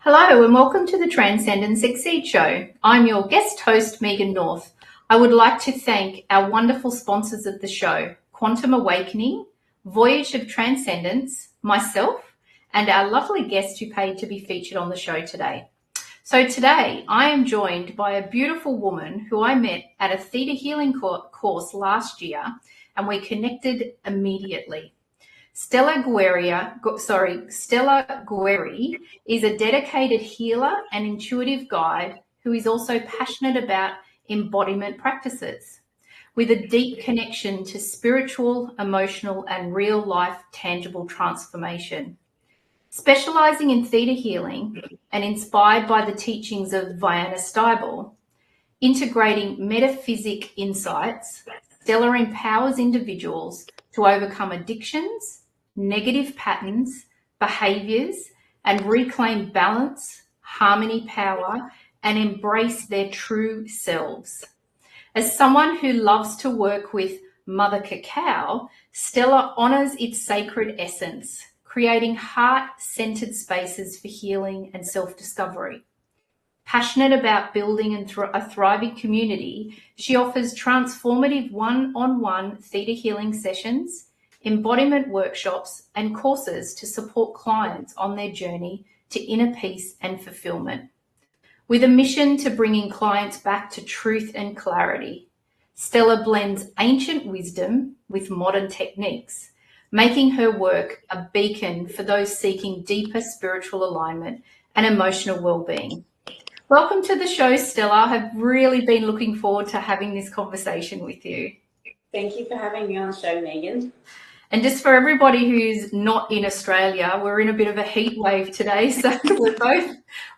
Hello and welcome to the Transcendence Exceed Show. I'm your guest host, Megan North. I would like to thank our wonderful sponsors of the show, Quantum Awakening, Voyage of Transcendence, myself, and our lovely guest who paid to be featured on the show today. So today I am joined by a beautiful woman who I met at a ThetaHealing course last year, and we connected immediately. Stella Guerri is a dedicated healer and intuitive guide who is also passionate about embodiment practices with a deep connection to spiritual, emotional, and real-life tangible transformation. Specializing in theta healing and inspired by the teachings of Vianna Stibal, integrating metaphysic insights, Stella empowers individuals to overcome addictions, negative patterns, behaviours, and reclaim balance, harmony, power, and embrace their true selves. As someone who loves to work with Mother Cacao, Stella honours its sacred essence, creating heart-centred spaces for healing and self-discovery. Passionate about building a thriving community, she offers transformative one-on-one theta healing sessions, embodiment workshops, and courses to support clients on their journey to inner peace and fulfillment. With a mission to bringing clients back to truth and clarity, Stella blends ancient wisdom with modern techniques, making her work a beacon for those seeking deeper spiritual alignment and emotional well-being. Welcome to the show, Stella. I have really been looking forward to having this conversation with you. Thank you for having me on the show, Megan. And just for everybody who's not in Australia, we're in a bit of a heat wave today, so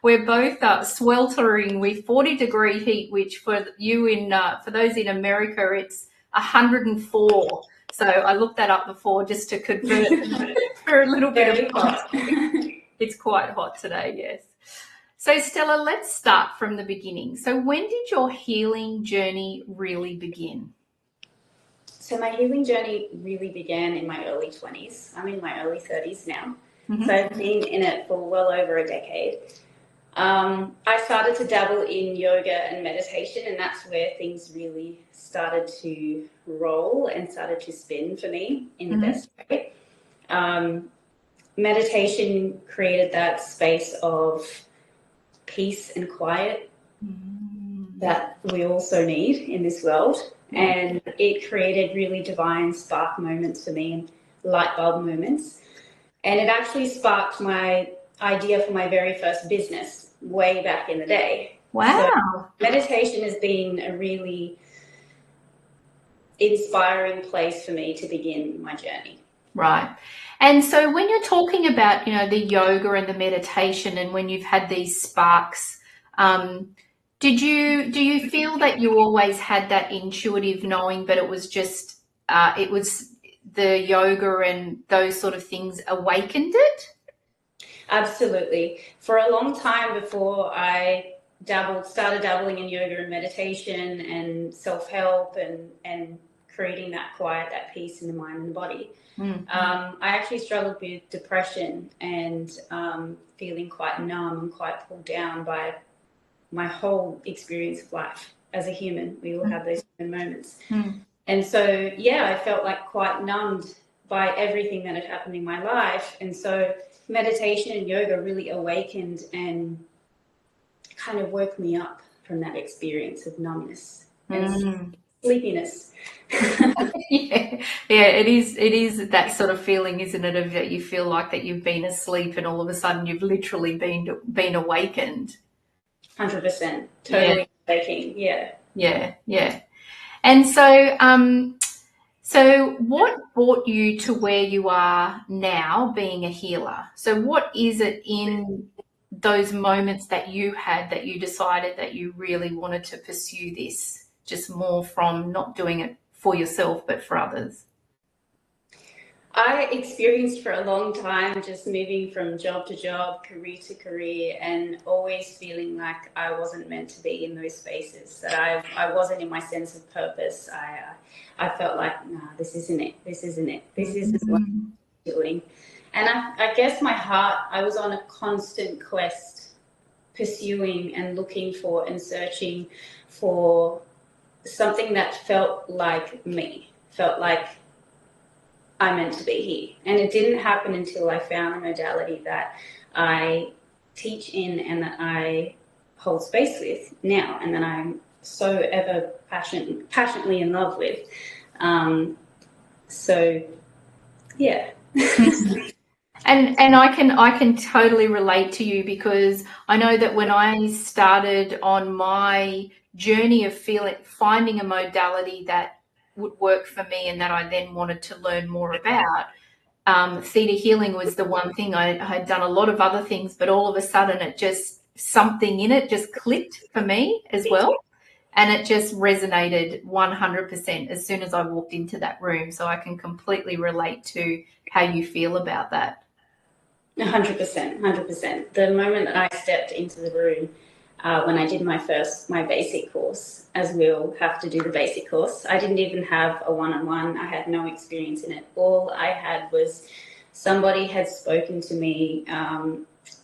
we're both sweltering with 40-degree heat, which for those in America, it's 104. So I looked that up before just to convert for a little bit of hot. It's quite hot today, yes. So Stella, let's start from the beginning. So when did your healing journey really begin? So my healing journey really began in my early 20s. I'm in my early 30s now. Mm-hmm. So I've been in it for well over a decade. I started to dabble in yoga and meditation, and that's where things really started to roll and started to spin for me in the best way. Meditation created that space of peace and quiet that we also need in this world. And it created really divine spark moments for me and light bulb moments. And it actually sparked my idea for my very first business way back in the day. Wow. So meditation has been a really inspiring place for me to begin my journey. Right. And so when you're talking about, the yoga and the meditation and when you've had these sparks, do you feel that you always had that intuitive knowing, but it was just, it was the yoga and those sort of things awakened it? Absolutely. For a long time before I started dabbling in yoga and meditation and self-help and creating that quiet, that peace in the mind and the body. Mm-hmm. I actually struggled with depression and feeling quite numb and quite pulled down by my whole experience of life as a human. We all have those human moments. And so, yeah, I felt like quite numbed by everything that had happened in my life. And so meditation and yoga really awakened and kind of woke me up from that experience of numbness and sleepiness. Yeah, it is that sort of feeling, isn't it, of that you feel like that you've been asleep and all of a sudden you've literally been awakened. 100%. Totally waking. Yeah. And so so what brought you to where you are now being a healer? So what is it in those moments that you had that you decided that you really wanted to pursue this, just more from not doing it for yourself but for others? I experienced for a long time just moving from job to job, career to career, and always feeling like I wasn't meant to be in those spaces, that I wasn't in my sense of purpose. I felt like, nah, this isn't it. This isn't it. This isn't what I'm doing. And I guess my heart, I was on a constant quest, pursuing and looking for and searching for something that felt like me, felt like I meant to be here. And it didn't happen until I found a modality that I teach in and that I hold space with now, and that I'm so ever passionately in love with. So, yeah. And I can totally relate to you, because I know that when I started on my journey of finding a modality that would work for me and that I then wanted to learn more about, theta healing was the one thing. I had done a lot of other things, but all of a sudden something in it just clicked for me as well. And it just resonated 100% as soon as I walked into that room. So I can completely relate to how you feel about that. 100%, 100%. The moment that I stepped into the room, when I did my basic course, as we all have to do the basic course, I didn't even have a one-on-one. I had no experience in it. All I had was somebody had spoken to me,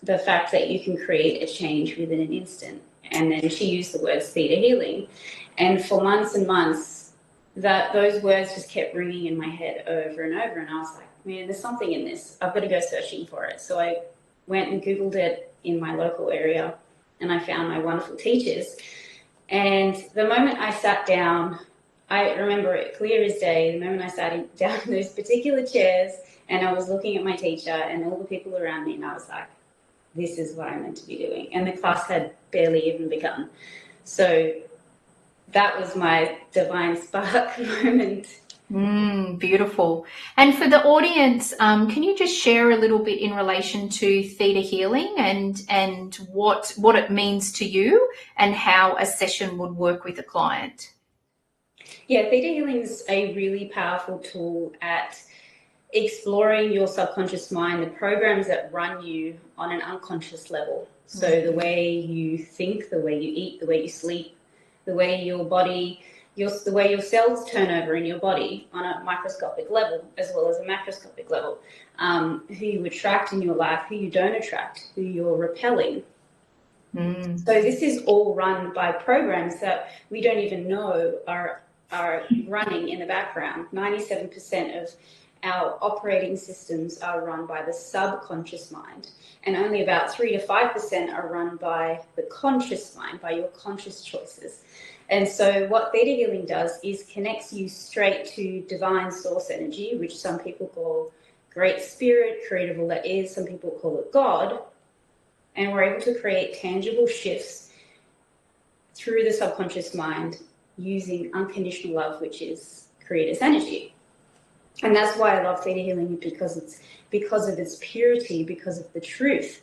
the fact that you can create a change within an instant. And then she used the words theta healing. And for months and months, those words just kept ringing in my head over and over. And I was like, man, there's something in this. I've got to go searching for it. So I went and Googled it in my local area, and I found my wonderful teachers. And the moment I sat down, I remember it clear as day, the moment I sat down in those particular chairs and I was looking at my teacher and all the people around me, and I was like, this is what I'm meant to be doing. And the class had barely even begun. So that was my divine spark moment. Beautiful. And for the audience, can you just share a little bit in relation to theta healing and what it means to you and how a session would work with a client? Yeah, theta healing is a really powerful tool at exploring your subconscious mind, the programs that run you on an unconscious level. So the way you think, the way you eat, the way you sleep, the way your body, the way your cells turn over in your body on a microscopic level as well as a macroscopic level, who you attract in your life, who you don't attract, who you're repelling. So this is all run by programs that we don't even know are running in the background. 97% of our operating systems are run by the subconscious mind, and only about 3 to 5% are run by the conscious mind, by your conscious choices. And so what theta healing does is connects you straight to divine source energy, which some people call great spirit, creator all that is, some people call it God. And we're able to create tangible shifts through the subconscious mind using unconditional love, which is creator's energy. And that's why I love theta healing, because of its purity, because of the truth.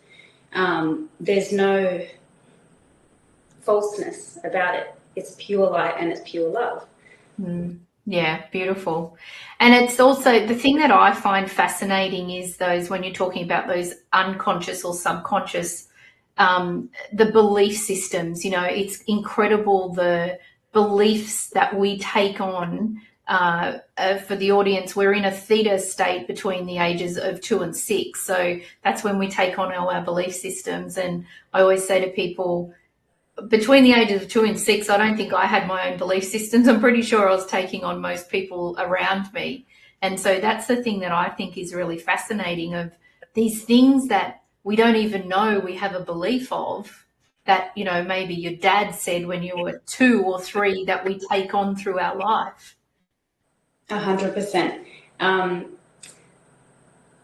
There's no falseness about it. It's pure light and it's pure love. Yeah, beautiful. And it's also the thing that I find fascinating is when you're talking about those unconscious or subconscious, the belief systems, it's incredible the beliefs that we take on for the audience, we're in a theta state between the ages of 2 and 6. So that's when we take on all our belief systems. And I always say to people, between the ages of 2 and 6, I don't think I had my own belief systems. I'm pretty sure I was taking on most people around me. And so that's the thing that I think is really fascinating, of these things that we don't even know we have a belief of, that, you know, maybe your dad said when you were 2 or 3, that we take on through our life. 100%.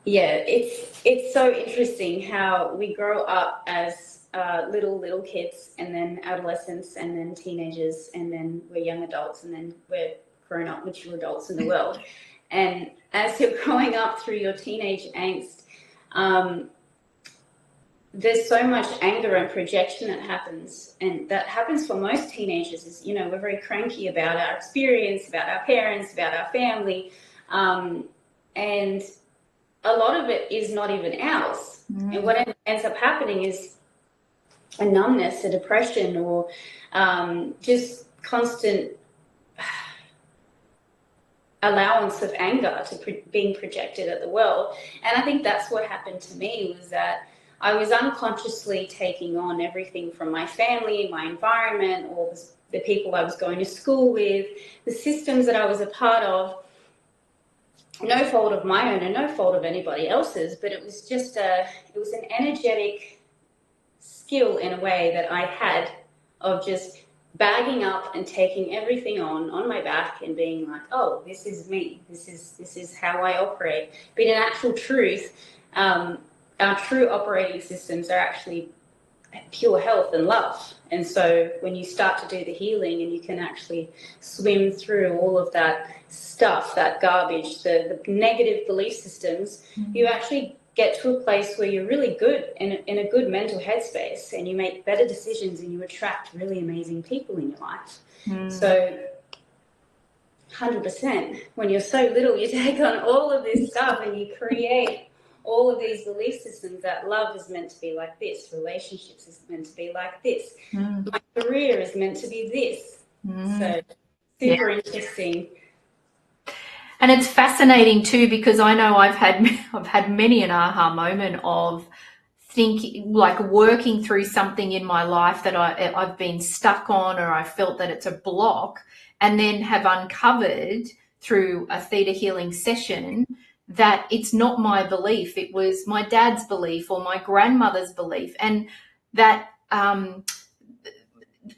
Yeah, it's so interesting how we grow up as little kids, and then adolescents, and then teenagers, and then we're young adults, and then we're grown up mature adults in the world. And as you're growing up through your teenage angst, there's so much anger and projection that happens, and that happens for most teenagers. Is, you know, we're very cranky about our experience, about our parents, about our family, and a lot of it is not even ours. And what ends up happening is a numbness, a depression, or just constant allowance of anger to being projected at the world. And I think that's what happened to me, was that I was unconsciously taking on everything from my family, my environment, all the people I was going to school with, the systems that I was a part of. No fault of my own and no fault of anybody else's, but it was just it was an energetic skill in a way that I had, of just bagging up and taking everything on my back and being like, oh, this is me. This is how I operate. But in actual truth, our true operating systems are actually pure health and love. And so when you start to do the healing and you can actually swim through all of that stuff, that garbage, the negative belief systems, you actually get to a place where you're really good in a good mental headspace, and you make better decisions, and you attract really amazing people in your life. So 100%, when you're so little, you take on all of this stuff and you create all of these belief systems that love is meant to be like this, relationships is meant to be like this, my career is meant to be this. So super interesting. And it's fascinating too, because I know I've had many an aha moment of thinking, like working through something in my life that I've been stuck on, or I felt that it's a block, and then have uncovered through a theta healing session that it's not my belief, it was my dad's belief or my grandmother's belief. And that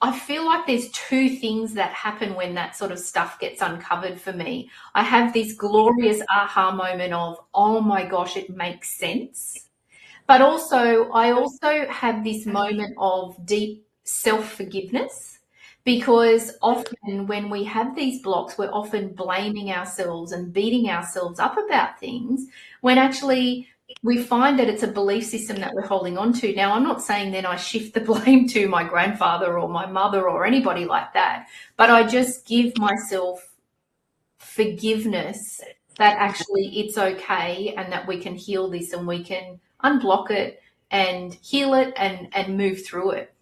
I feel like there's two things that happen when that sort of stuff gets uncovered for me. I have this glorious aha moment of, oh my gosh, it makes sense. But also, I also have this moment of deep self-forgiveness, because often when we have these blocks, we're often blaming ourselves and beating ourselves up about things, when actually we find that it's a belief system that we're holding on to. Now, I'm not saying then I shift the blame to my grandfather or my mother or anybody like that, but I just give myself forgiveness that actually it's okay, and that we can heal this, and we can unblock it and heal it and move through it.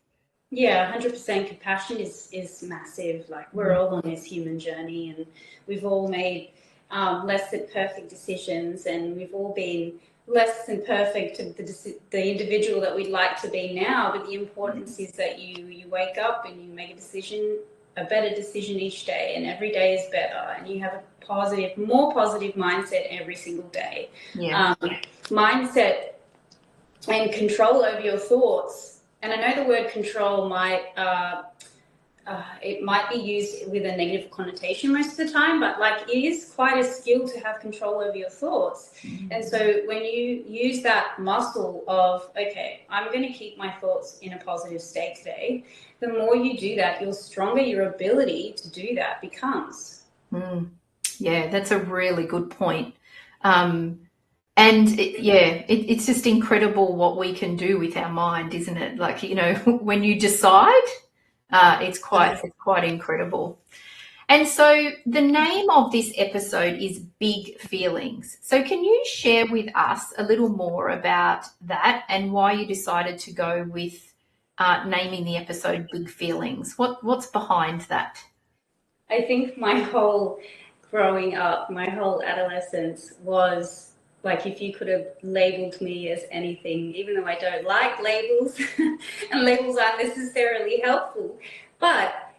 Yeah, 100%. Compassion is massive. Like, we're all on this human journey, and we've all made less than perfect decisions, and we've all been less than perfect to the individual that we'd like to be now. But the importance is that you wake up and you make a better decision each day, and every day is better, and you have a more positive mindset every single day. Mindset and control over your thoughts. And I know the word control might be used with a negative connotation most of the time, but like, it is quite a skill to have control over your thoughts. And so when you use that muscle of, okay, I'm going to keep my thoughts in a positive state today, the more you do that, the stronger your ability to do that becomes. Yeah, that's a really good point. And it's just incredible what we can do with our mind, isn't it? Like, you know, when you decide, it's quite incredible. And so the name of this episode is Big Feelings. So can you share with us a little more about that, and why you decided to go with naming the episode Big Feelings? What's behind that? I think my whole growing up, my whole adolescence was like, if you could have labeled me as anything, even though I don't like labels and labels aren't necessarily helpful, but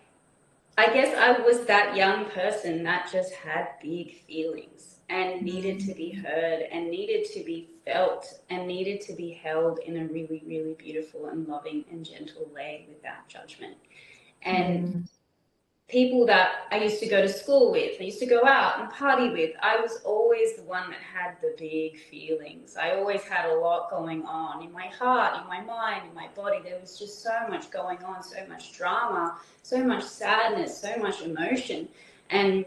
I guess I was that young person that just had big feelings and needed to be heard and needed to be felt and needed to be held in a really, really beautiful and loving and gentle way without judgment. And people that I used to go to school with, I used to go out and party with, I was always the one that had the big feelings. I always had a lot going on in my heart, in my mind, in my body. There was just so much going on, so much drama, so much sadness, so much emotion. And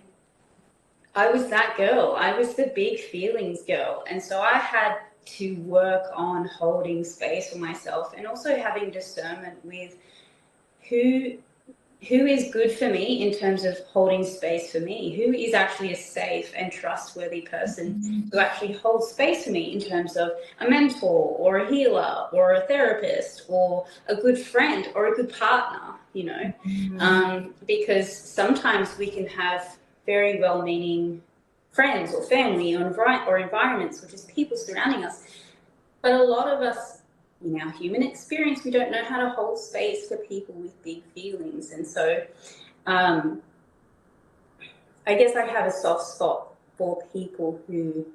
I was that girl. I was the big feelings girl. And so I had to work on holding space for myself and also having discernment with who is good for me in terms of holding space for me, who is actually a safe and trustworthy person to actually hold space for me in terms of a mentor or a healer or a therapist or a good friend or a good partner, you know, because sometimes we can have very well-meaning friends or family or environments, which is people surrounding us, but a lot of us, in our human experience, we don't know how to hold space for people with big feelings. And so I guess I have a soft spot for people who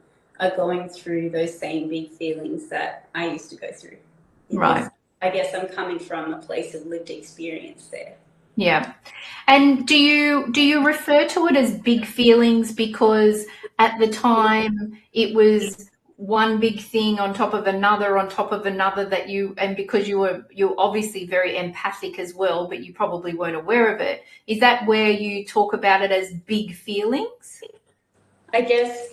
are going through those same big feelings that I used to go through. Right. I guess I'm coming from a place of lived experience there. Yeah. And do you refer to it as big feelings because at the time it was one big thing on top of another that and because you're obviously very empathic as well, but you probably weren't aware of it. Is that where you talk about it as big feelings? I guess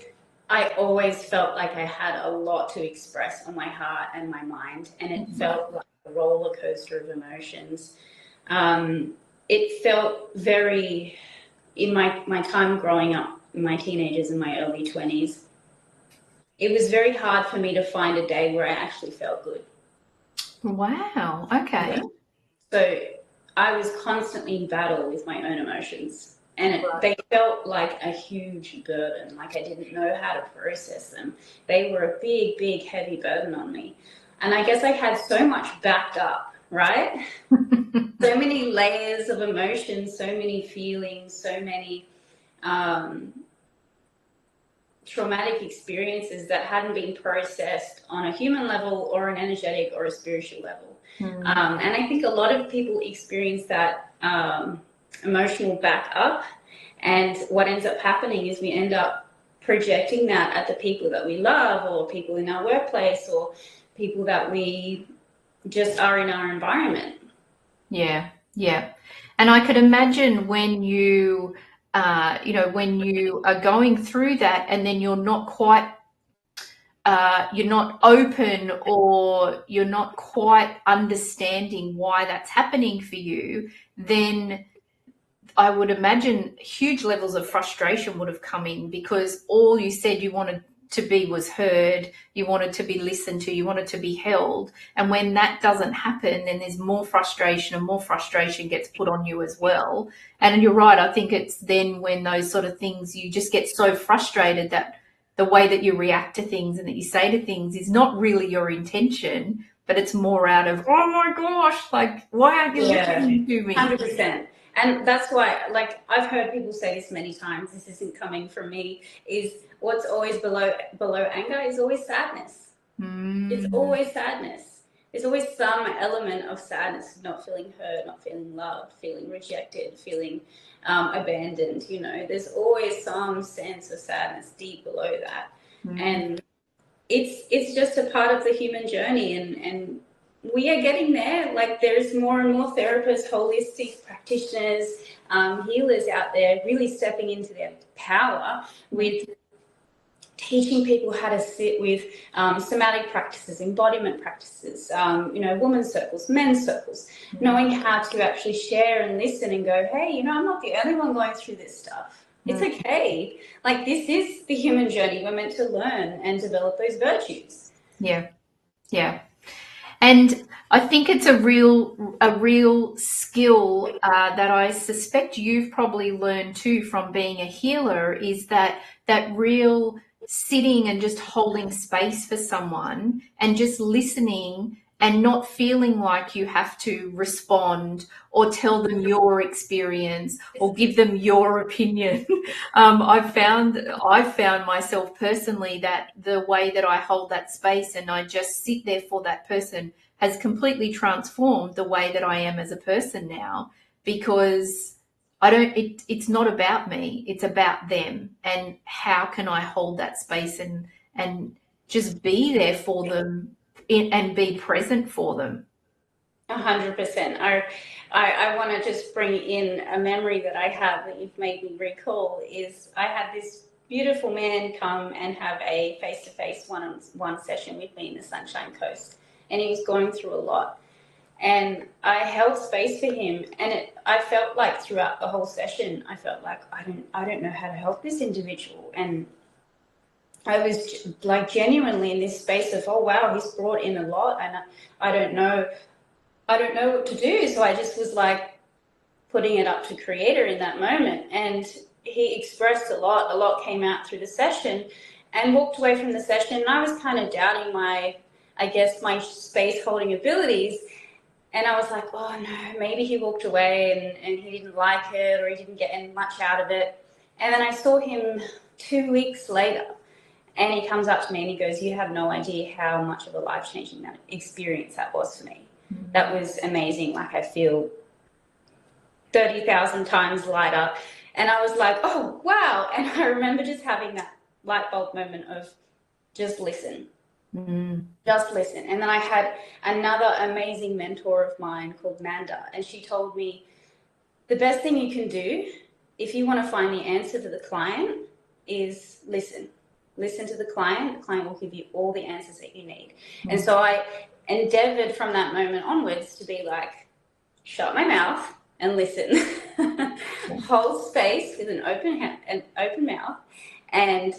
I always felt like I had a lot to express on my heart and my mind, and it felt like a roller coaster of emotions. It felt very, in my time growing up, in my teenagers and my early 20s, it was very hard for me to find a day where I actually felt good. Wow. Okay. So I was constantly in battle with my own emotions, and they felt like a huge burden, like I didn't know how to process them. They were a big, big, heavy burden on me. And I guess I had so much backed up, right? So many layers of emotions, so many feelings, so many traumatic experiences that hadn't been processed on a human level or an energetic or a spiritual level. And I think a lot of people experience that emotional backup, and what ends up happening is we end up projecting that at the people that we love or people in our workplace or people that we just are in our environment. Yeah, yeah. And I could imagine when you, when you are going through that and then you're not quite, you're not open or you're not quite understanding why that's happening for you, then I would imagine huge levels of frustration would have come in because all you said you wanted to be was heard, you wanted to be listened to, you wanted to be held. And when that doesn't happen, then there's more frustration and more frustration gets put on you as well. And you're right, I think it's then when those sort of things, you just get so frustrated that the way that you react to things and that you say to things is not really your intention, but it's more out of, oh my gosh, like, why aren't you listening to me? 100%. And that's why, like, I've heard people say this many times, this isn't coming from me, is what's always below anger is always sadness. It's always sadness. There's always some element of sadness, not feeling heard, not feeling loved, feeling rejected, feeling abandoned, you know. There's always some sense of sadness deep below that. And it's just a part of the human journey, and we are getting there. Like, there's more and more therapists, holistic practitioners, healers out there really stepping into their power with teaching people how to sit with somatic practices, embodiment practices, women's circles, men's circles, knowing how to actually share and listen and go, hey, I'm not the only one going through this stuff. It's okay. Like, this is the human journey. We're meant to learn and develop those virtues. Yeah. Yeah. And I think it's a real skill that I suspect you've probably learned too from being a healer, is that real sitting and just holding space for someone and just listening and not feeling like you have to respond or tell them your experience or give them your opinion. I've found myself personally that the way that I hold that space and I just sit there for that person has completely transformed the way that I am as a person now, because it's not about me, it's about them, and how can I hold that space and just be there for them and be present for them. 100%. I want to just bring in a memory that I have that you've made me recall. Is I had this beautiful man come and have a face-to-face one-on-one session with me in the Sunshine Coast, and he was going through a lot, and I held space for him, and I felt like throughout the whole session I felt like I don't know how to help this individual, and I was like genuinely in this space of, oh wow, he's brought in a lot, and I don't know what to do. So I just was like putting it up to Creator in that moment. And he expressed a lot came out through the session, and walked away from the session. And I was kind of doubting my space holding abilities. And I was like, oh no, maybe he walked away and he didn't like it, or he didn't get much out of it. And then I saw him 2 weeks later, and he comes up to me and he goes, you have no idea how much of a life-changing that experience that was for me. That was amazing. Like, I feel 30,000 times lighter. And I was like, oh, wow. And I remember just having that light bulb moment of just listen. Just listen. And then I had another amazing mentor of mine called Manda. And she told me the best thing you can do if you want to find the answer to the client is listen. Listen to the client. The client will give you all the answers that you need. And so I endeavored from that moment onwards to be like, shut my mouth and listen. Hold space with an open mouth, and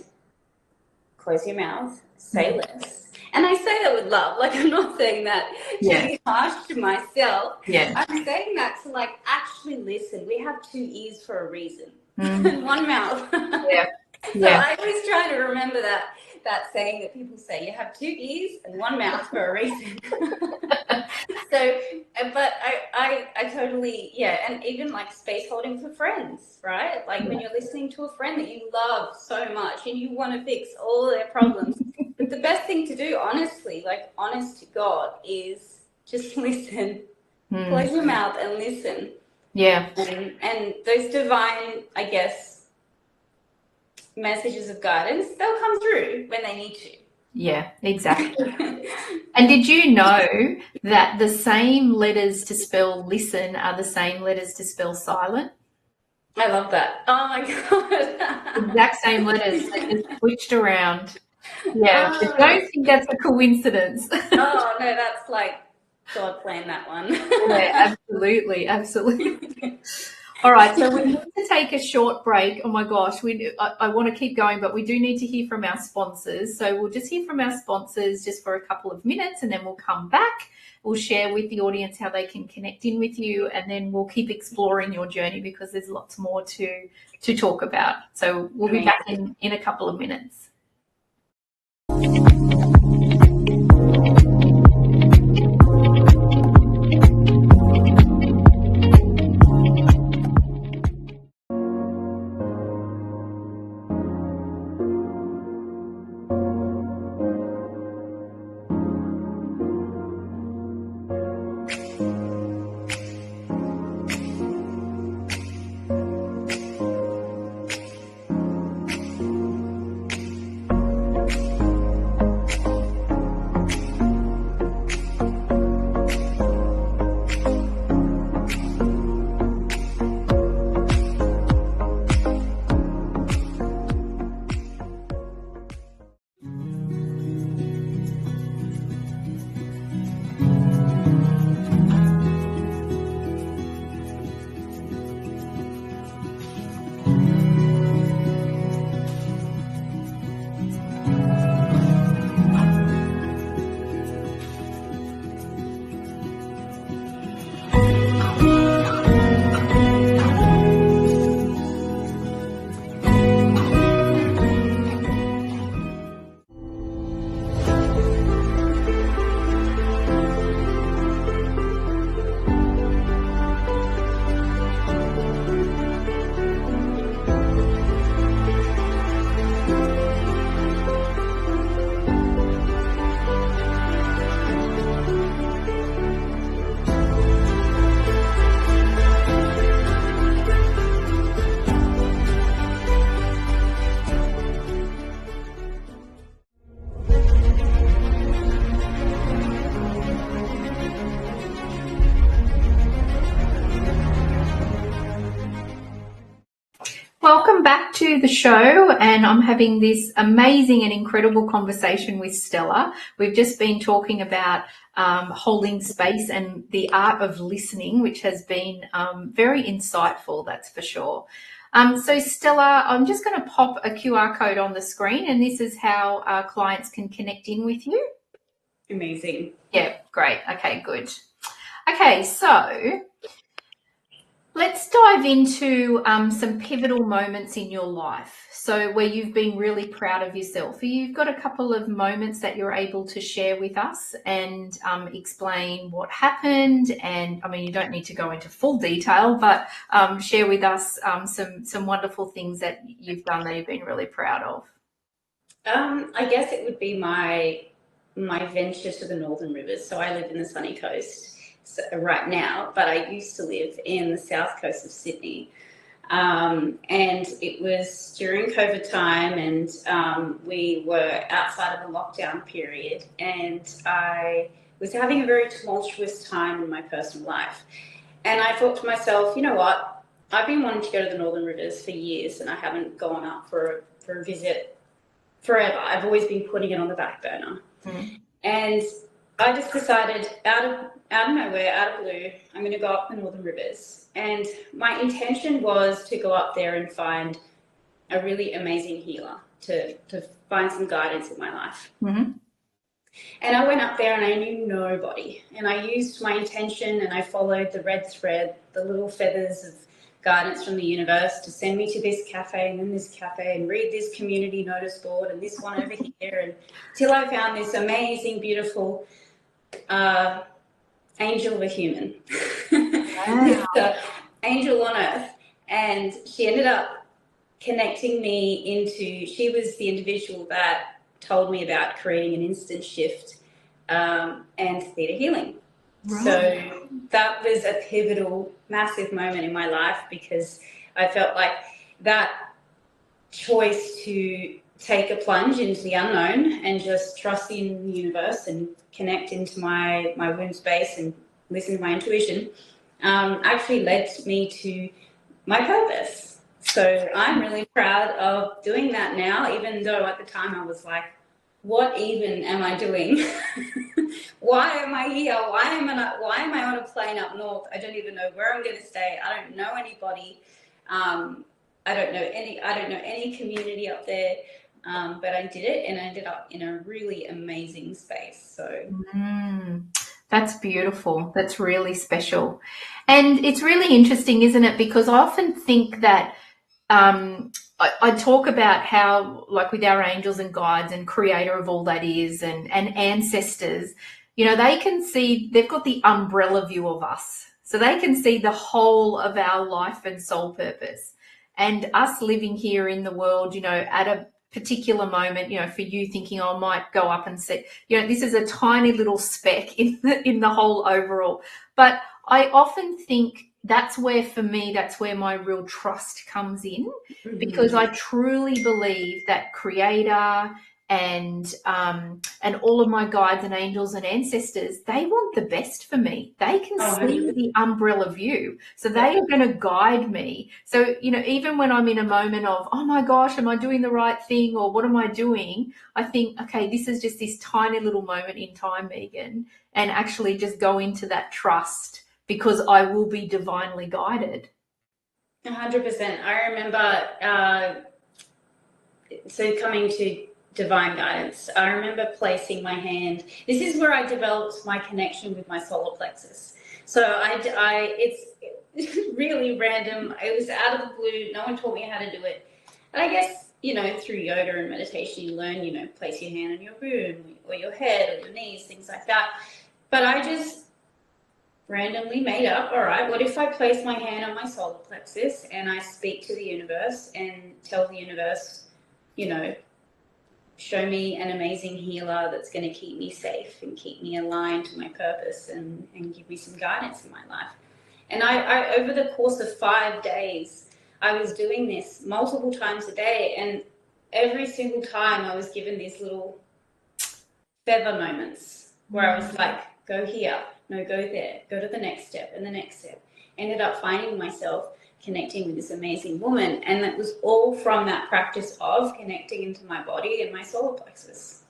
close your mouth, say less. And I say that with love. Like, I'm not saying that to be harsh to myself. I'm saying that to like actually listen. We have 2 ears for a reason and 1 mouth. So I was trying to remember that saying that people say, you have 2 ears and 1 mouth for a reason. So, but I totally, and even like space holding for friends, right? Like when you're listening to a friend that you love so much and you want to fix all their problems, but the best thing to do, honestly, like honest to God, is just listen. Close your mouth and listen. And those divine, I guess, messages of guidance, they'll come through when they need to. Yeah, exactly. And did you know that the same letters to spell listen are the same letters to spell silent? I love that. Oh my God. Exact same letters, they just switched around. I don't think that's a coincidence. Oh no, that's like God planned that one. Absolutely. All right, so we need to take a short break. Oh my gosh, I want to keep going, but we do need to hear from our sponsors. So we'll just hear from our sponsors just for a couple of minutes, and then we'll come back. We'll share with the audience how they can connect in with you, and then we'll keep exploring your journey because there's lots more to talk about. So we'll be back in a couple of minutes. back to the show, and I'm having this amazing and incredible conversation with Stella. We've just been talking about holding space and the art of listening, which has been very insightful, that's for sure. So Stella, I'm just going to pop a QR code on the screen, and this is how our clients can connect in with you. Amazing. Yeah, great. Okay, good. Okay, so let's dive into some pivotal moments in your life. So where you've been really proud of yourself. You've got a couple of moments that you're able to share with us and explain what happened. And I mean, you don't need to go into full detail, but share with us some wonderful things that you've done that you've been really proud of. I guess it would be my venture to the Northern Rivers. So I live in the sunny coast right now, but I used to live in the south coast of Sydney. And it was during COVID time, and we were outside of the lockdown period, and I was having a very tumultuous time in my personal life. And I thought to myself, you know what? I've been wanting to go to the Northern Rivers for years, and I haven't gone up for a visit forever. I've always been putting it on the back burner. Mm. And I just decided out of nowhere, out of blue, I'm going to go up the Northern Rivers. And my intention was to go up there and find a really amazing healer, to find some guidance in my life. Mm-hmm. And I went up there and I knew nobody. And I used my intention and I followed the red thread, the little feathers of guidance from the universe to send me to this cafe and then this cafe and read this community notice board and this one over here, and till I found this amazing, beautiful angel of a human. Wow. This angel on earth. And she ended up connecting me into, she was the individual that told me about creating an instant shift and ThetaHealing. Right. So that was a pivotal, massive moment in my life, because I felt like that choice to take a plunge into the unknown and just trust in the universe and connect into my womb space and listen to my intuition actually led me to my purpose. So I'm really proud of doing that now, even though at the time I was like, what even am I doing? Why am I here? Why am I on a plane up north? I don't even know where I'm going to stay. I don't know anybody. I don't know any community up there. But I did it, and I ended up in a really amazing space. So that's beautiful. That's really special. And it's really interesting, isn't it? Because I often think that I talk about how, like with our angels and guides and creator of all that is and ancestors, you know, they can see, they've got the umbrella view of us. So they can see the whole of our life and soul purpose. And us living here in the world, you know, at a particular moment, you know, for you thinking, oh, I might go up and see, you know, this is a tiny little speck in the whole overall. But I often think that's where, for me, that's where my real trust comes in, because I truly believe that creator and all of my guides and angels and ancestors, they want the best for me. They can see the umbrella view. So they are going to guide me. So, you know, even when I'm in a moment of, oh my gosh, am I doing the right thing, or what am I doing? I think, okay, this is just this tiny little moment in time, Megan, and actually just go into that trust, because I will be divinely guided. 100%. I remember, so coming to divine guidance, I remember placing my hand. This is where I developed my connection with my solar plexus. So it's really random. It was out of the blue. No one taught me how to do it. And I guess, you know, through yoga and meditation, you learn, you know, place your hand on your womb or your head or your knees, things like that. But I just randomly made up, all right, what if I place my hand on my solar plexus and I speak to the universe and tell the universe, you know, show me an amazing healer that's going to keep me safe and keep me aligned to my purpose and give me some guidance in my life. And I over the course of 5 days, I was doing this multiple times a day, and every single time I was given these little feather moments where I was like, go here, no, go there, go to the next step and the next step. Ended up finding myself connecting with this amazing woman. And it was all from that practice of connecting into my body and my solar plexus.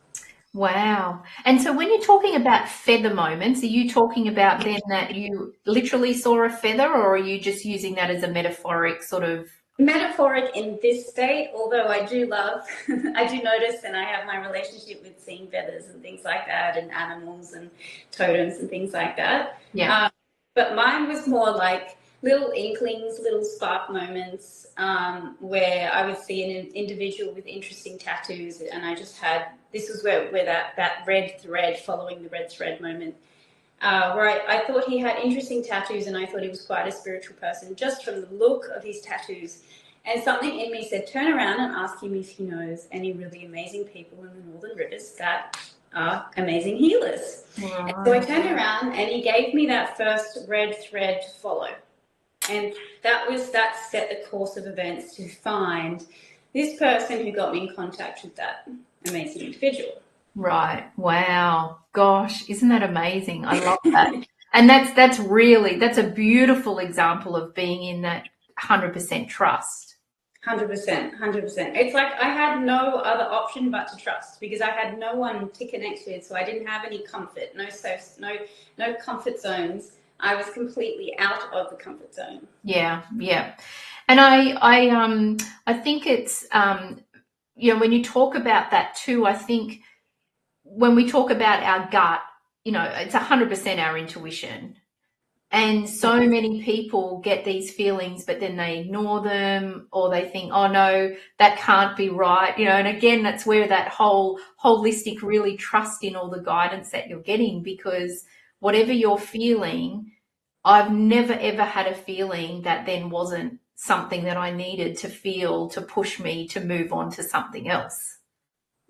Wow. And so when you're talking about feather moments, are you talking about then that you literally saw a feather, or are you just using that as a metaphoric sort of? Metaphoric in this state, although I do love, I do notice, and I have my relationship with seeing feathers and things like that, and animals and totems and things like that. Yeah. But mine was more like little inklings, little spark moments, where I would see an individual with interesting tattoos, and I just had, this was where that red thread, following the red thread moment, where I thought he had interesting tattoos, and I thought he was quite a spiritual person just from the look of his tattoos. And something in me said, turn around and ask him if he knows any really amazing people in the Northern Rivers that are amazing healers. Wow. And so I turned around and he gave me that first red thread to follow. And that set the course of events to find this person who got me in contact with that amazing individual. Right. Wow. Gosh, isn't that amazing? I love that. And that's a beautiful example of being in that 100% trust. 100%. It's like I had no other option but to trust, because I had no one to connect with, so I didn't have any comfort, no comfort zones. I was completely out of the comfort zone. Yeah. And I think it's when you talk about that too, I think when we talk about our gut, it's 100% our intuition. And so many people get these feelings, but then they ignore them, or they think, oh no, that can't be right. And again, that's where that whole holistic really trust in all the guidance that you're getting, because whatever you're feeling, I've never ever had a feeling that then wasn't something that I needed to feel to push me to move on to something else.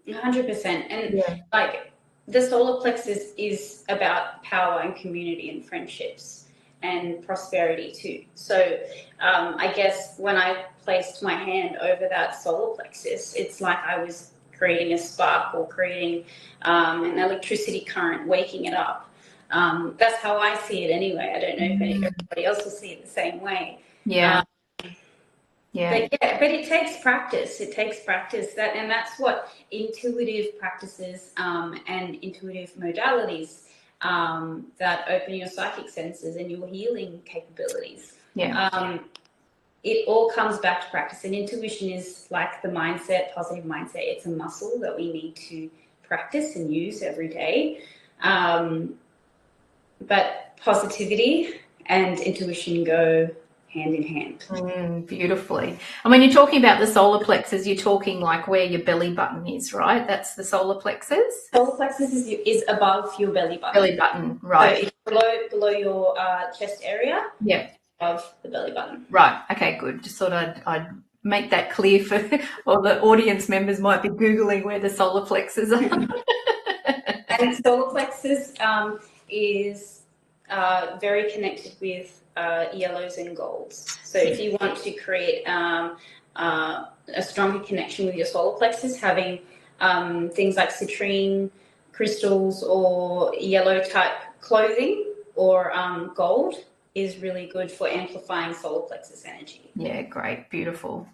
100%. And like the solar plexus is about power and community and friendships and prosperity too. So I guess when I placed my hand over that solar plexus, it's like I was creating a spark, or creating an electricity current, waking it up. That's how I see it anyway. I don't know if everybody else will see it the same way. Yeah. But it takes practice. And that's what intuitive practices and intuitive modalities that open your psychic senses and your healing capabilities. Yeah. It all comes back to practice. And intuition is like the mindset, positive mindset. It's a muscle that we need to practice and use every day. But positivity and intuition go hand in hand. Beautifully. And when you're talking about the solar plexus, you're talking like where your belly button is, right? That's the solar plexus? Solar plexus is above your belly button. Belly button, right. So it's below your chest area. Yeah. Above the belly button. Right. Okay, good. Just thought I'd make that clear for, or the audience members might be Googling where the solar plexus are. And solar plexus is very connected with yellows and golds. So if you want to create a stronger connection with your solar plexus, having things like citrine crystals or yellow type clothing or gold is really good for amplifying solar plexus energy. Yeah, great. Beautiful.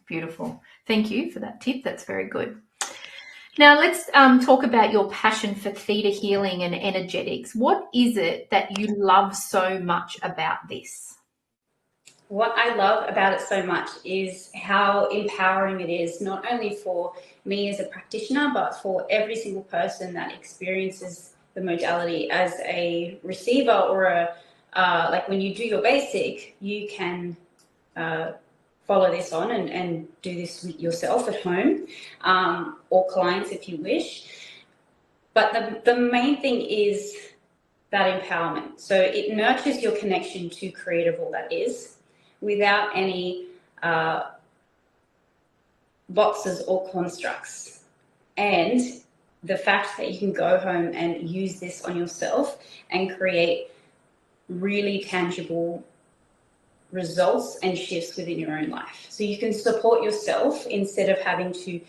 Thank you for that tip. That's very good. Now let's talk about your passion for theta healing and energetics. What is it that you love so much about this? What I love about it so much is how empowering it is, not only for me as a practitioner, but for every single person that experiences the modality as a receiver, or like when you do your basic, you can follow this on and do this yourself at home, or clients if you wish. But the main thing is that empowerment. So it nurtures your connection to creative all that is, without any boxes or constructs. And the fact that you can go home and use this on yourself and create really tangible results and shifts within your own life. So you can support yourself instead of having to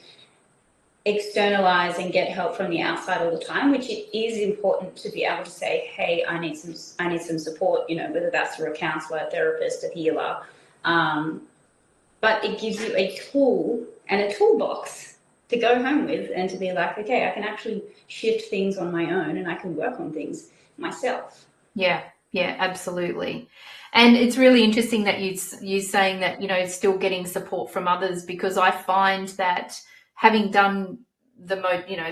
externalize and get help from the outside all the time, which it is important to be able to say, hey, I need some support, whether that's through a counselor, a therapist, a healer, but it gives you a tool and a toolbox to go home with and to be like, okay, I can actually shift things on my own and I can work on things myself. Yeah, absolutely. And it's really interesting that you saying that, you know, still getting support from others, because I find that having done the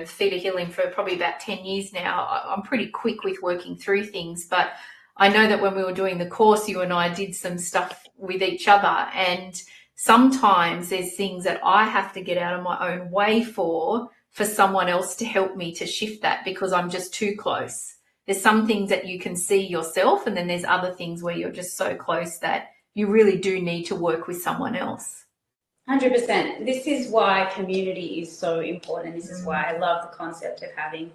theta healing for probably about 10 years now, I'm pretty quick with working through things. But I know that when we were doing the course, you and I did some stuff with each other, and sometimes there's things that I have to get out of my own way for someone else to help me to shift that, because I'm just too close. There's some things that you can see yourself, and then there's other things where you're just so close that you really do need to work with someone else. 100%. This is why community is so important. This is why I love the concept of having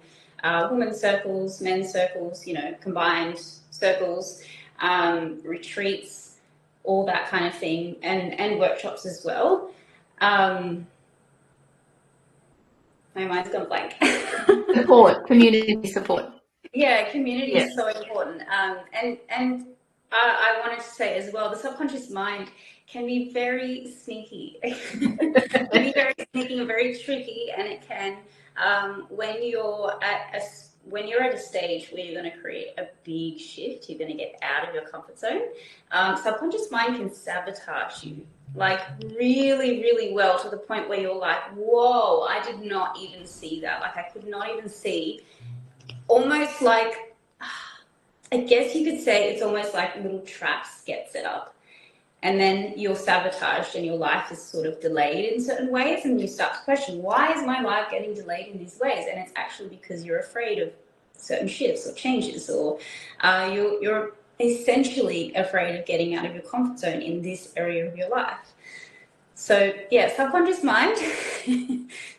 women's circles, men's circles, you know, combined circles, retreats, all that kind of thing, and workshops as well. My mind's gone blank. Support, community support. Yeah, community is so important. And I wanted to say as well, the subconscious mind can be very sneaky. It can be very sneaky and very tricky, and it can when you're at a stage where you're going to create a big shift, you're going to get out of your comfort zone. Subconscious mind can sabotage you, like really, really well, to the point where you're like, whoa, I did not even see that. Like, I could not even see. Almost like, I guess you could say it's almost like little traps get set up, and then you're sabotaged and your life is sort of delayed in certain ways, and you start to question, why is my life getting delayed in these ways? And it's actually because you're afraid of certain shifts or changes, or you're essentially afraid of getting out of your comfort zone in this area of your life. So yeah, subconscious mind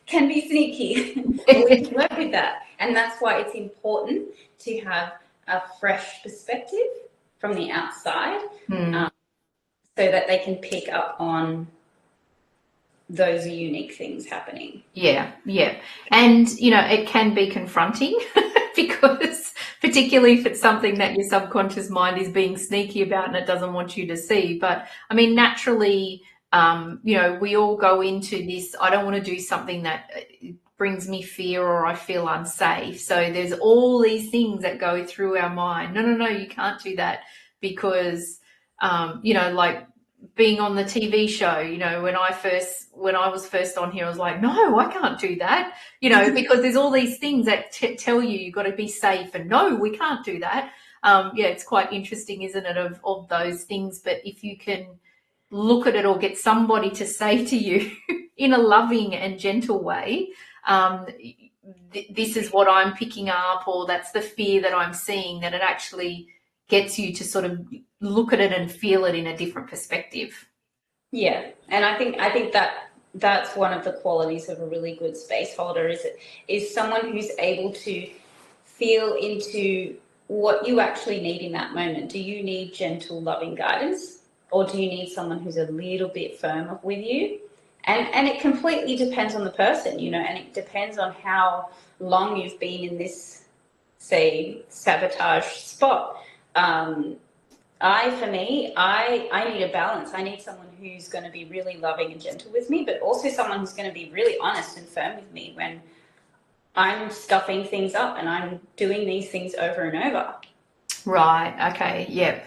can be sneaky. We can work with that. And that's why it's important to have a fresh perspective from the outside, so that they can pick up on those unique things happening. Yeah. And, you know, it can be confronting because particularly if it's something that your subconscious mind is being sneaky about and it doesn't want you to see. But, I mean, naturally, you know, we all go into this, I don't want to do something that brings me fear or I feel unsafe. So there's all these things that go through our mind. No, you can't do that, because, you know, like being on the TV show, you know, when I was first on here, I was like, no, I can't do that, you know, because there's all these things that tell you you've got to be safe, and no, we can't do that. Yeah, it's quite interesting, isn't it, of those things. But if you can look at it or get somebody to say to you in a loving and gentle way, this is what I'm picking up, or that's the fear that I'm seeing, that it actually gets you to sort of look at it and feel it in a different perspective. Yeah, and I think that that's one of the qualities of a really good space holder, is someone who's able to feel into what you actually need in that moment. Do you need gentle, loving guidance, or do you need someone who's a little bit firm with you? And it completely depends on the person, you know, and it depends on how long you've been in this, say, sabotage spot. For me, I need a balance. I need someone who's going to be really loving and gentle with me, but also someone who's going to be really honest and firm with me when I'm stuffing things up and I'm doing these things over and over. Right. Okay. Yeah.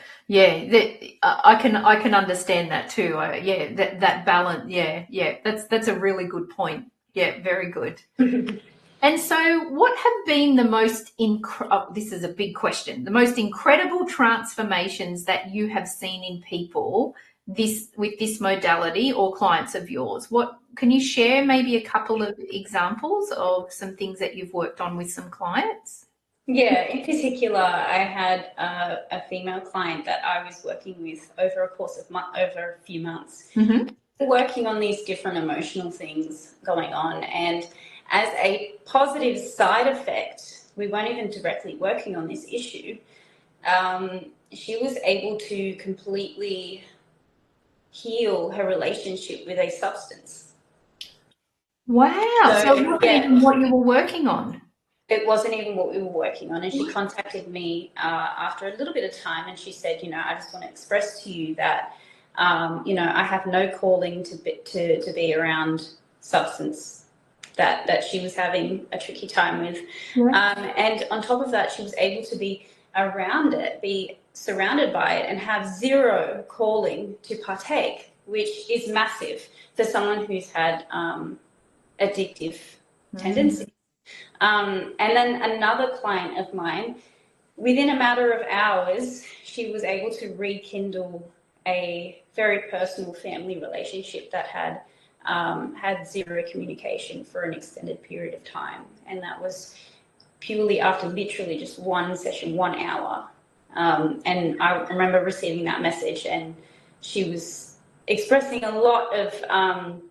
I can understand that too. That balance. Yeah. That's a really good point. Yeah. Very good. And so, what have been the most this is a big question, the most incredible transformations that you have seen in people with this modality, or clients of yours? What can you share? Maybe a couple of examples of some things that you've worked on with some clients? Yeah, in particular, I had a female client that I was working with over a course of over a few months, working on these different emotional things going on. And as a positive side effect, we weren't even directly working on this issue. She was able to completely heal her relationship with a substance. Wow. So it wasn't even what you were working on. It wasn't even what we were working on. And she contacted me after a little bit of time, and she said, you know, I just want to express to you that I have no calling to be around substance, that she was having a tricky time with. Yeah. And on top of that, she was able to be around it, be surrounded by it, and have zero calling to partake, which is massive for someone who's had addictive tendencies. And then another client of mine, within a matter of hours, she was able to rekindle a very personal family relationship that had had zero communication for an extended period of time. And that was purely after literally just one session, 1 hour. And I remember receiving that message, and she was expressing a lot of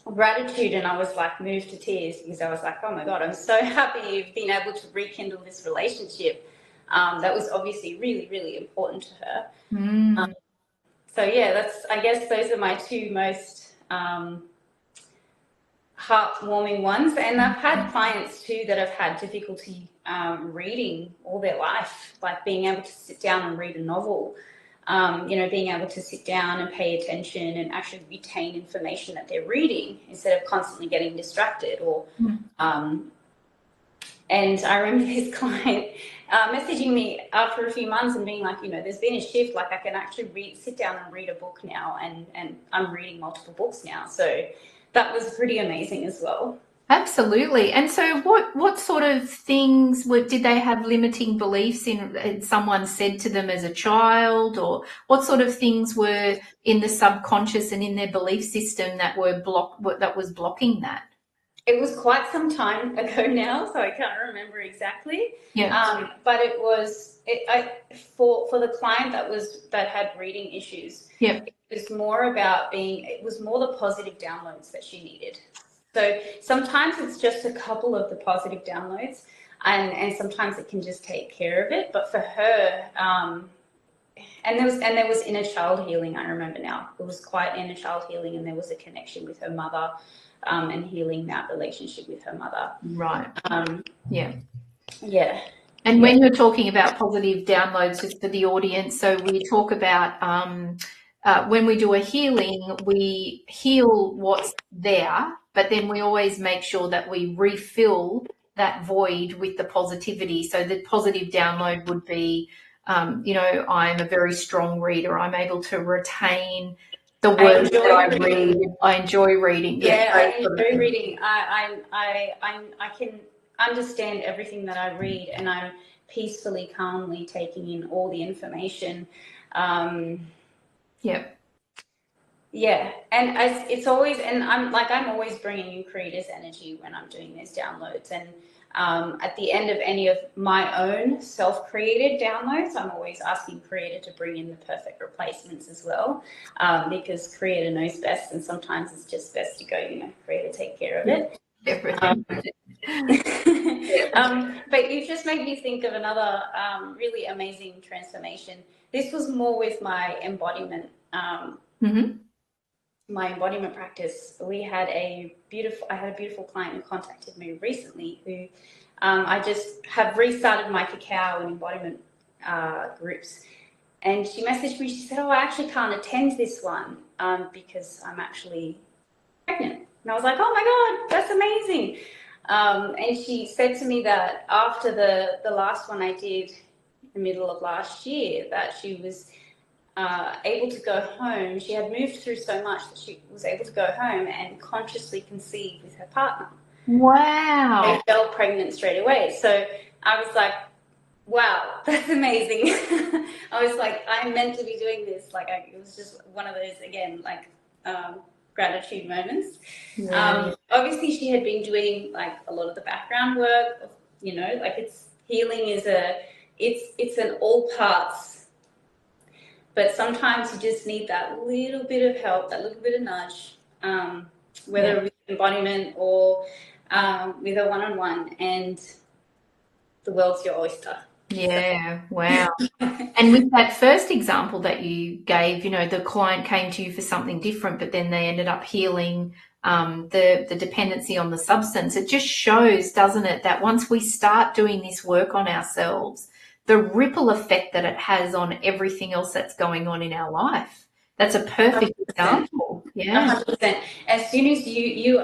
gratitude, and I was like moved to tears, because I was like, oh my God, I'm so happy you've been able to rekindle this relationship. That was obviously really, really important to her. So yeah, I guess those are my two most heartwarming ones. And I've had clients too that have had difficulty reading all their life, like being able to sit down and read a novel. Being able to sit down and pay attention and actually retain information that they're reading instead of constantly getting distracted. And I remember this client messaging me after a few months and being like, there's been a shift, like I can actually sit down and read a book now, and I'm reading multiple books now. So that was pretty amazing as well. Absolutely. And so what sort of things did they have limiting beliefs in someone said to them as a child, or what sort of things were in the subconscious and in their belief system that was blocking that? It was quite some time ago now, so I can't remember exactly. Yeah. But it was for the client that had reading issues. Yeah. It was more the positive downloads that she needed. So sometimes it's just a couple of the positive downloads, and sometimes it can just take care of it. But for her, and there was inner child healing. I remember now, it was quite inner child healing, and there was a connection with her mother, and healing that relationship with her mother. Right. Yeah. Yeah. And when you're talking about positive downloads, just for the audience, so we talk about when we do a healing, we heal what's there, but then we always make sure that we refill that void with the positivity. So the positive download would be, I'm a very strong reader. I'm able to retain the words that I read. I enjoy reading. Yeah, I enjoy reading. I can understand everything that I read, and I'm peacefully, calmly taking in all the information. Yeah, and it's always, and I'm always bringing in creator's energy when I'm doing these downloads, and at the end of any of my own self-created downloads, I'm always asking creator to bring in the perfect replacements as well, because creator knows best, and sometimes it's just best to go, creator, take care of it. But you've just made me think of another really amazing transformation. This was more with my embodiment. My embodiment practice. I had a beautiful client who contacted me recently, who I just have restarted my cacao and embodiment groups. And she messaged me, she said, I actually can't attend this one because I'm actually pregnant. And I was like, oh my God, that's amazing. And she said to me that after the last one I did in the middle of last year, that she was able to go home. She had moved through so much that she was able to go home and consciously conceive with her partner. Wow. They fell pregnant straight away. So I was like, wow, that's amazing. I was like, I'm meant to be doing this. It was just one of those, again, gratitude moments. Yeah. Obviously, she had been doing a lot of the background work. It's healing is it's an all parts. But sometimes you just need that little bit of help, that little bit of nudge, whether with embodiment or with a one-on-one, and the world's your oyster. Yeah, wow. And with that first example that you gave, the client came to you for something different, but then they ended up healing the dependency on the substance. It just shows, doesn't it, that once we start doing this work on ourselves, the ripple effect that it has on everything else that's going on in our life. That's a perfect 100%. example. Yeah. 100%. As soon as you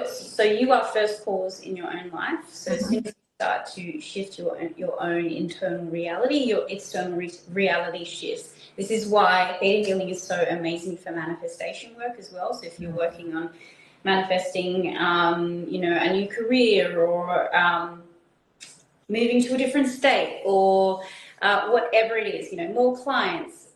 are first cause in your own life. So as soon as you start to shift your own internal reality, your external reality shifts. This is why theta healing is so amazing for manifestation work as well. So if you're working on manifesting, a new career, or moving to a different state, or whatever it is, more clients,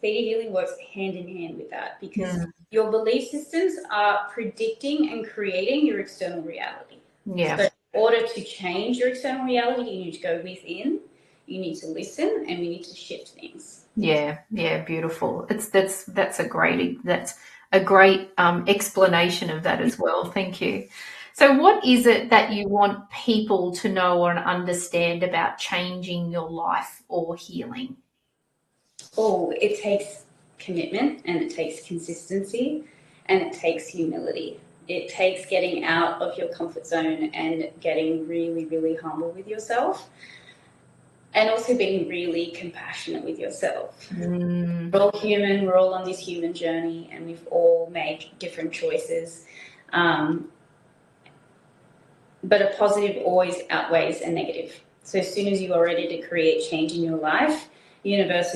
theta healing works hand in hand with that, because your belief systems are predicting and creating your external reality. Yeah. So in order to change your external reality, you need to go within, you need to listen, and we need to shift things. Yeah, beautiful. That's a great explanation of that as well. Thank you. So what is it that you want people to know or understand about changing your life or healing? Oh, it takes commitment, and it takes consistency, and it takes humility. It takes getting out of your comfort zone and getting really, really humble with yourself, and also being really compassionate with yourself. We're all human, we're all on this human journey, and we've all made different choices. But a positive always outweighs a negative. So as soon as you are ready to create change in your life, universe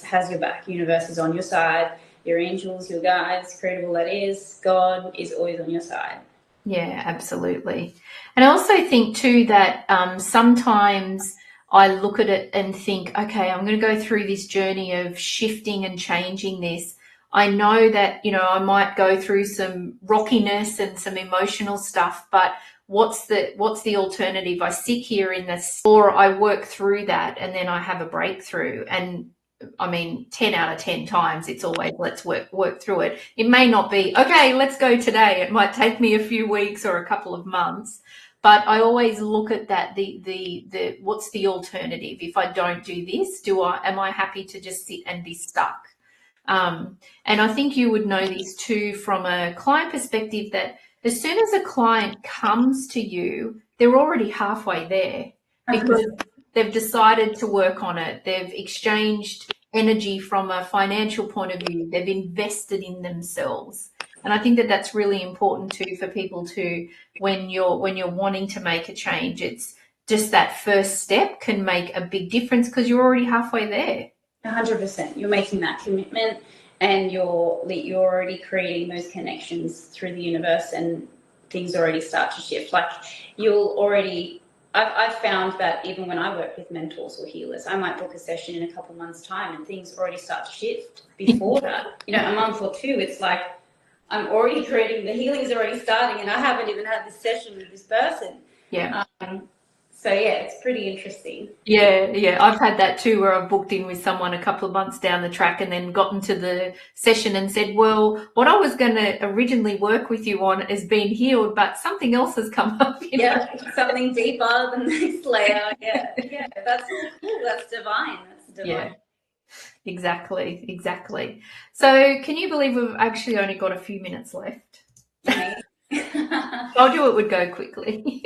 has your back. Universe is on your side. Your angels, your guides, creator all that is, God is always on your side. Yeah, absolutely. And I also think too that sometimes I look at it and think, okay, I'm going to go through this journey of shifting and changing this. I know that, I might go through some rockiness and some emotional stuff, but what's the alternative? I sit here in this, or I work through that and then I have a breakthrough. And I mean, 10 out of 10 times, it's always let's work through it. It may not be, okay, let's go today. It might take me a few weeks or a couple of months, but I always look at that, the what's the alternative? If I don't do this, am I happy to just sit and be stuck? And I think you would know this too from a client perspective, that as soon as a client comes to you, they're already halfway there, because they've decided to work on it. They've exchanged energy from a financial point of view. They've invested in themselves. And I think that that's really important too for people to, when you're wanting to make a change, it's just that first step can make a big difference because you're already halfway there. 100%. You're making that commitment, and you're already creating those connections through the universe, and things already start to shift. Like I've found that even when I work with mentors or healers, I might book a session in a couple months' time and things already start to shift before that. A month or two, it's like I'm already creating, the healing's already starting, and I haven't even had this session with this person. Yeah. So yeah, it's pretty interesting. Yeah. I've had that too, where I've booked in with someone a couple of months down the track and then gotten to the session and said, well, what I was going to originally work with you on has been healed, but something else has come up. Something deeper than the next layer. Yeah, that's cool. That's divine. Yeah, exactly. So can you believe we've actually only got a few minutes left? Told you it would go quickly.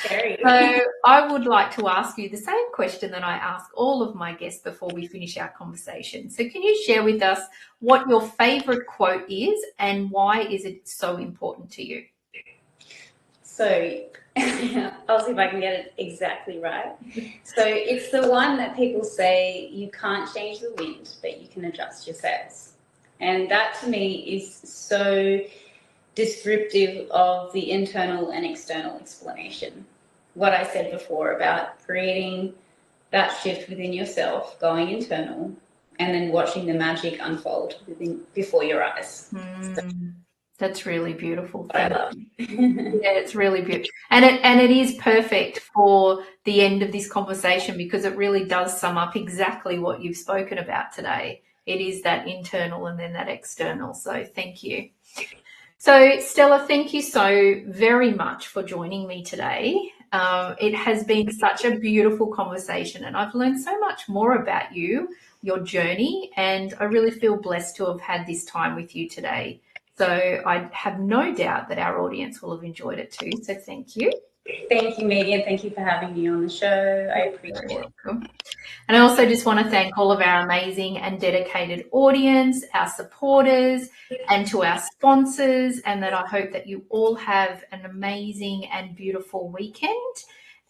So I would like to ask you the same question that I ask all of my guests before we finish our conversation. So can you share with us what your favorite quote is and why is it so important to you? So I'll see if I can get it exactly right. So it's the one that people say, you can't change the wind, but you can adjust your sails. And that to me is so descriptive of the internal and external explanation. What I said before about creating that shift within yourself, going internal, and then watching the magic unfold before your eyes. That's really beautiful. I love. Yeah, it's really beautiful. And it is perfect for the end of this conversation, because it really does sum up exactly what you've spoken about today. It is that internal and then that external. So thank you. So Stella, thank you so very much for joining me today. It has been such a beautiful conversation, and I've learned so much more about you, your journey, and I really feel blessed to have had this time with you today. So I have no doubt that our audience will have enjoyed it too. So thank you. Thank you, Megan. Thank you for having me on the show. I appreciate it. Welcome. And I also just want to thank all of our amazing and dedicated audience, our supporters, and to our sponsors, and that I hope that you all have an amazing and beautiful weekend.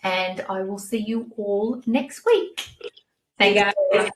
And I will see you all next week. Thanks. Hey guys.